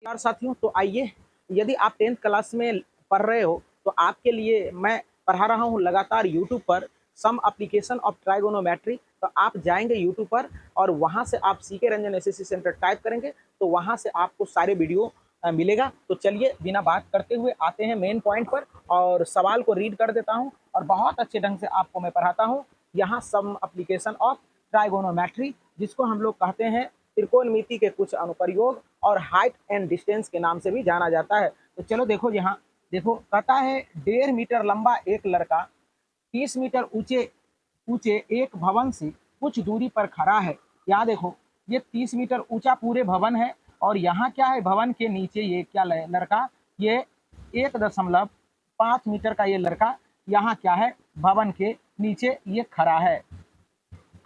यार साथियों, तो आइए, यदि आप 10th क्लास में पढ़ रहे हो तो आपके लिए मैं पढ़ा रहा हूँ लगातार यूट्यूब पर सम एप्लीकेशन ऑफ ट्राइगोनोमेट्री। तो आप जाएंगे यूट्यूब पर और वहाँ से आप CK Ranjan SSC centre type करेंगे तो वहाँ से आपको सारे वीडियो मिलेगा। तो चलिए बिना बात करते हुए आते हैं मेन पॉइंट पर और सवाल को रीड कर देता हूँ और बहुत अच्छे ढंग से आपको मैं पढ़ाता हूँ। यहाँ सम एप्लीकेशन ऑफ ट्राइगोनोमेट्री, जिसको हम लोग कहते हैं त्रिकोणमिति के कुछ अनुप्रयोग और हाइट एंड डिस्टेंस के नाम से भी जाना जाता है। तो चलो देखो, यहाँ देखो कहता है 1.5 मीटर लंबा एक लड़का 30 मीटर ऊंचे ऊंचे एक भवन से कुछ दूरी पर खड़ा है। यहाँ देखो, ये 30 मीटर ऊंचा पूरे भवन है और यहाँ क्या है, भवन के नीचे ये क्या लड़का, ये 1.5 मीटर का ये लड़का यहाँ क्या है, भवन के नीचे ये खड़ा है।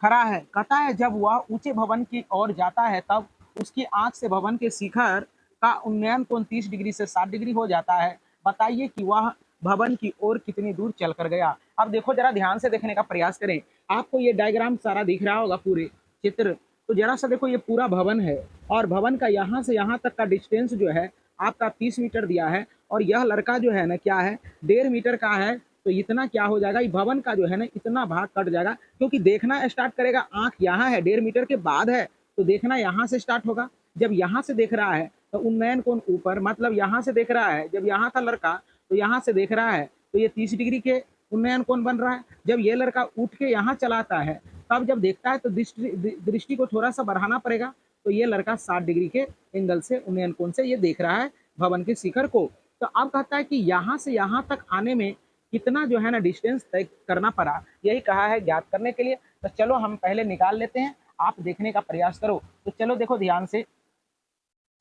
कहता है जब वह ऊंचे भवन की ओर जाता है तब उसकी आंख से भवन के शिखर का उन्नयन कोण 30 डिग्री से 60 डिग्री हो जाता है। बताइए कि वह भवन की ओर कितनी दूर चल कर गया। अब देखो, जरा ध्यान से देखने का प्रयास करें। आपको ये डायग्राम सारा दिख रहा होगा, पूरे चित्र। तो जरा सा देखो, ये पूरा भवन है और भवन का यहाँ से यहाँ तक का डिस्टेंस जो है आपका 30 मीटर दिया है और यह लड़का जो है ना क्या है, 1.5 मीटर का है। तो इतना क्या हो जाएगा, ये भवन का जो है ना इतना भाग कट जाएगा, क्योंकि देखना स्टार्ट करेगा, आंख यहाँ है, 1.5 मीटर के बाद है तो देखना यहाँ से स्टार्ट होगा। जब यहाँ से देख रहा है तो उन्नयन कोण ऊपर, मतलब यहाँ से देख रहा है, जब यहाँ था लड़का तो यहाँ से देख रहा है तो ये 30 डिग्री के उन्नयन कोण बन रहा है। जब ये लड़का उठ के यहाँ चलाता है तब जब देखता है तो दृष्टि को थोड़ा सा बढ़ाना पड़ेगा, तो ये लड़का 60 डिग्री के एंगल से उन्नयन कोण से ये देख रहा है भवन के शिखर को। तो अब कहता है कि यहाँ से यहाँ तक आने में कितना जो है ना डिस्टेंस तय करना पड़ा, यही कहा है ज्ञात करने के लिए। तो चलो हम पहले निकाल लेते हैं, आप देखने का प्रयास करो। तो चलो देखो ध्यान से।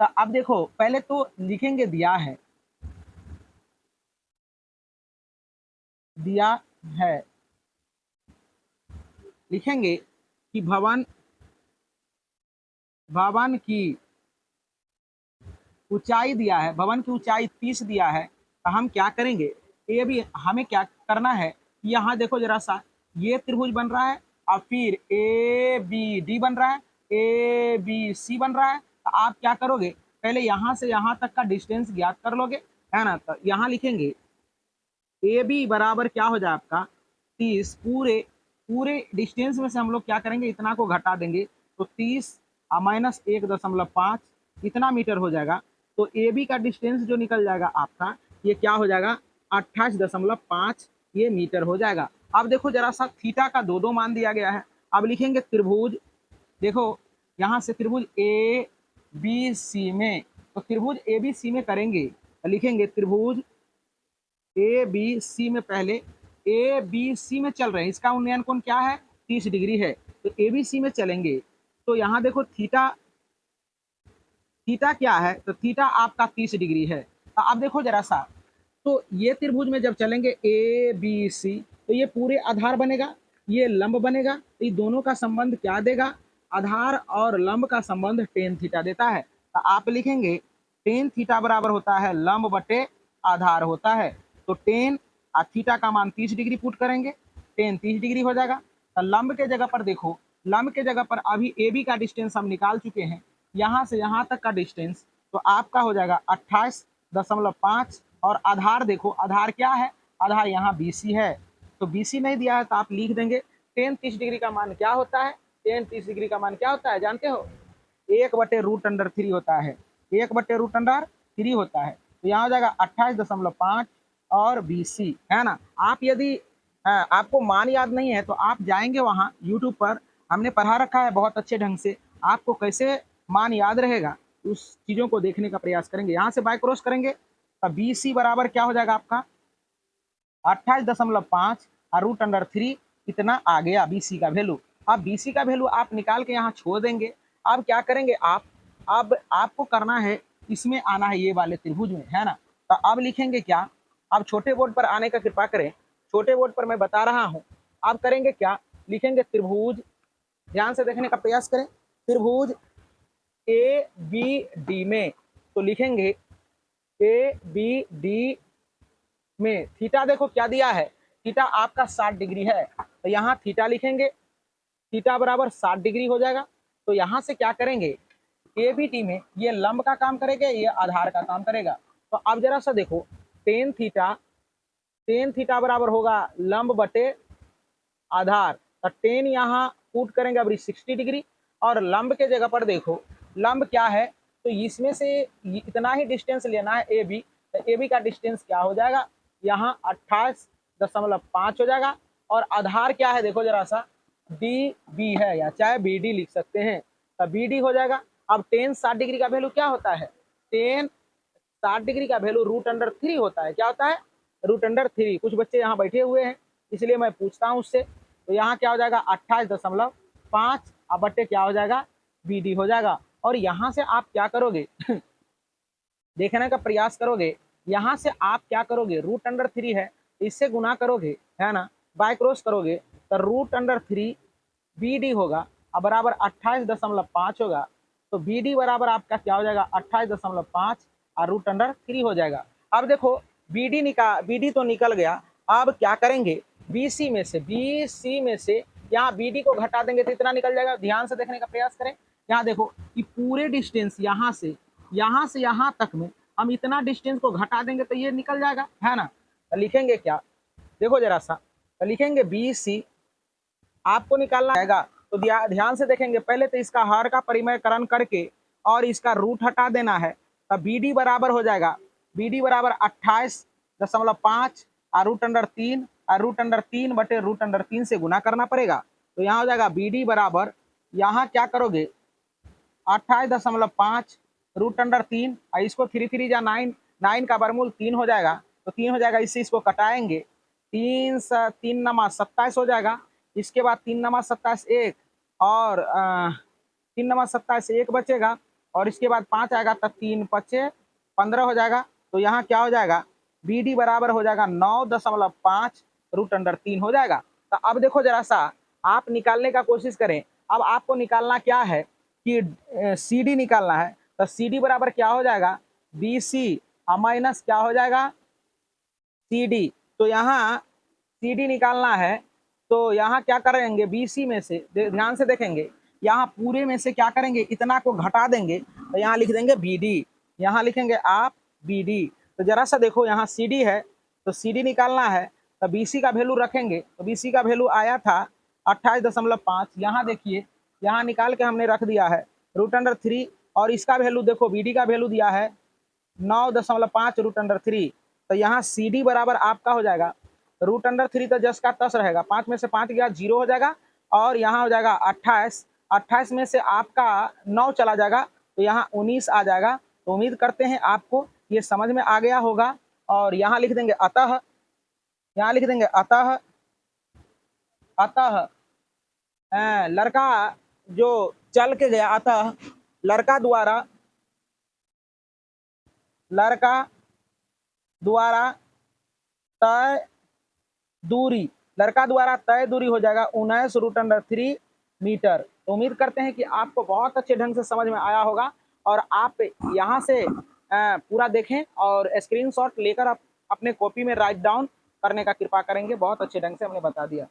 तो अब देखो, पहले तो लिखेंगे दिया है, लिखेंगे कि भवन की ऊंचाई दिया है, भवन की ऊंचाई 30 दिया है। तो हम क्या करेंगे, ये भी हमें क्या करना है, यहाँ देखो जरा सा, ये त्रिभुज बन रहा है और फिर ए बी डी बन रहा है, ए बी सी बन रहा है। तो आप क्या करोगे, पहले यहाँ से यहाँ तक का डिस्टेंस ज्ञात कर लोगे, है ना। तो यहाँ लिखेंगे ए बी बराबर क्या हो जाए आपका 30, पूरे पूरे डिस्टेंस में से हम लोग क्या करेंगे, इतना को घटा देंगे तो 30 माइनस 1.5 इतना मीटर हो जाएगा। तो ए बी का डिस्टेंस जो निकल जाएगा आपका, ये क्या हो जाएगा 28.5 ये मीटर हो जाएगा। अब देखो जरा सा, थीटा का दो मान दिया गया है। अब लिखेंगे त्रिभुज, देखो यहाँ से त्रिभुज ए बी सी में, तो त्रिभुज ए बी सी में करेंगे तो लिखेंगे त्रिभुज ए बी सी में, पहले ए बी सी में चल रहे हैं, इसका उन्नयन कोण क्या है 30 डिग्री है। तो ए बी सी में चलेंगे तो यहाँ देखो थीटा क्या है, तो थीटा आपका 30 डिग्री है। तो अब देखो जरा सा, तो ये त्रिभुज में जब चलेंगे ए बी सी तो ये पूरे आधार बनेगा, ये लंब बनेगा। तो ये दोनों का संबंध क्या देगा, आधार और लंब का संबंध टेन थीटा देता है। तो आप लिखेंगे टेन थीटा बराबर होता है लंब बटे आधार होता है। तो टेन और थीटा का मान 30 डिग्री पुट करेंगे, टेन 30 डिग्री हो जाएगा। तो लंब के जगह पर देखो, लंब के जगह पर अभी ए बी का डिस्टेंस हम निकाल चुके हैं, यहाँ से यहाँ तक का डिस्टेंस तो आपका हो जाएगा 28.5। और आधार देखो, आधार क्या है, आधार यहाँ BC है। तो BC नहीं दिया है तो आप लिख देंगे टेन 30 डिग्री का मान क्या होता है, टेन 30 डिग्री का मान क्या होता है जानते हो, 1/√3 होता है, 1/√3 होता है। तो यहाँ हो जाएगा 28.5 और BC, है ना। आप यदि आपको मान याद नहीं है तो आप जाएंगे वहाँ यूट्यूब पर, हमने पढ़ा रखा है बहुत अच्छे ढंग से, आपको कैसे मान याद रहेगा उस चीज़ों को देखने का प्रयास करेंगे। यहाँ से बाय क्रॉस करेंगे तो BC बराबर क्या हो जाएगा आपका 28.5 और √3 इतना आ गया BC का वैल्यू। अब BC का वैल्यू आप निकाल के यहाँ छोड़ देंगे। अब क्या करेंगे आप, अब आपको करना है इसमें आना है, ये वाले त्रिभुज में, है ना। तो अब लिखेंगे क्या, अब छोटे बोर्ड पर आने का कृपा करें, छोटे बोर्ड पर मैं बता रहा हूँ। आप करेंगे क्या, लिखेंगे त्रिभुज, ध्यान से देखने का प्रयास करें, त्रिभुज ए बी डी में, तो लिखेंगे ए बी डी में थीटा देखो क्या दिया है, थीटा आपका 60 डिग्री है। तो यहाँ थीटा लिखेंगे, थीटा बराबर 60 डिग्री हो जाएगा। तो यहाँ से क्या करेंगे, ABT में ये लंब का काम करेगा, ये आधार का काम करेगा। तो अब जरा सा देखो, टेन थीटा बराबर होगा लंब बटे आधार। तो टेन यहाँ पुट करेंगे अभी 60 डिग्री, और लंब के जगह पर देखो लंब क्या है, तो इसमें से इतना ही डिस्टेंस लेना है AB। तो AB का डिस्टेंस क्या हो जाएगा, यहाँ 28.5 हो जाएगा। और आधार क्या है देखो जरा सा, DB है, या चाहे BD लिख सकते हैं। तो BD हो जाएगा। अब टेन 60 डिग्री का वैल्यू क्या होता है, टेन 60 डिग्री का वैल्यू √3 होता है। क्या होता है, √3। कुछ बच्चे यहाँ बैठे हुए हैं इसलिए मैं पूछता हूँ उससे। तो यहाँ क्या हो जाएगा 28.5, अब बट्टे क्या हो जाएगा BD हो जाएगा। और यहाँ से आप क्या करोगे देखने का प्रयास करोगे, यहाँ से आप क्या करोगे, √3 है इससे गुना करोगे, है ना, बाय क्रॉस करोगे, तो √3 BD होगा, अब बराबर 28.5 होगा। तो BD बराबर आपका क्या हो जाएगा 28.5 और √3 हो जाएगा। अब देखो BD तो निकल गया। अब क्या करेंगे, BC में से यहाँ BD को घटा देंगे तो इतना निकल जाएगा। ध्यान से देखने का प्रयास करें। यहाँ देखो कि पूरे डिस्टेंस यहाँ से यहाँ तक में हम इतना डिस्टेंस को घटा देंगे तो ये निकल जाएगा, है ना। तो लिखेंगे क्या, देखो जरा सा, तो लिखेंगे BC आपको निकालना आएगा। तो ध्यान से देखेंगे, पहले तो इसका हर का परिमयकरण करके और इसका रूट हटा देना है। तब BD बराबर हो जाएगा, BD बराबर 28.5 और √3 और √3 बटे √3 से गुना करना पड़ेगा। तो यहाँ हो जाएगा BD बराबर, यहाँ क्या करोगे 28.5 √3, और इसको 3 3 जा 9, 9 का वर्गमूल 3 हो जाएगा। तो 3 हो जाएगा, इससे इसको कटाएंगे, 3 नमा 27 हो जाएगा। इसके बाद 3 नमा 27 1, और 3 नमा 27 1 बचेगा, और इसके बाद 5 आएगा तब 3 5 15 हो जाएगा। तो यहाँ क्या हो जाएगा, BD बराबर हो जाएगा 9.5 √3 हो जाएगा। तो अब देखो जरा सा, आप निकालने का कोशिश करें। अब आपको निकालना क्या है कि CD निकालना है। तो CD बराबर क्या हो जाएगा, BC माइनस क्या हो जाएगा CD। तो यहाँ CD निकालना है, तो यहाँ क्या करेंगे, BC में से ध्यान से देखेंगे, यहाँ पूरे में से क्या करेंगे, इतना को घटा देंगे, तो यहाँ लिख देंगे BD, यहाँ लिखेंगे आप BD। तो जरा सा देखो, यहाँ CD है तो CD निकालना है, तो BC का वैल्यू रखेंगे। तो BC का वैल्यू आया था 28.5, यहाँ देखिए, यहाँ निकाल के हमने रख दिया है √3, और इसका वैल्यू देखो BD का वैल्यू दिया है 9.5 √3। तो यहाँ CD बराबर आपका हो जाएगा √3, तो जस का तस रहेगा, 5 में से 5 गया 0 हो जाएगा, और यहाँ हो जाएगा 28 में से आपका 9 चला जाएगा, तो यहाँ 19 आ जाएगा। तो उम्मीद करते हैं आपको ये समझ में आ गया होगा। और यहाँ लिख देंगे अतः, यहाँ लिख देंगे अतः लड़का जो चल के गया, अतः लड़का द्वारा तय दूरी हो जाएगा 19 √3 मीटर। तो उम्मीद करते हैं कि आपको बहुत अच्छे ढंग से समझ में आया होगा, और आप यहाँ से पूरा देखें और स्क्रीनशॉट लेकर आप अपने कॉपी में राइट डाउन करने का कृपा करेंगे। बहुत अच्छे ढंग से हमने बता दिया।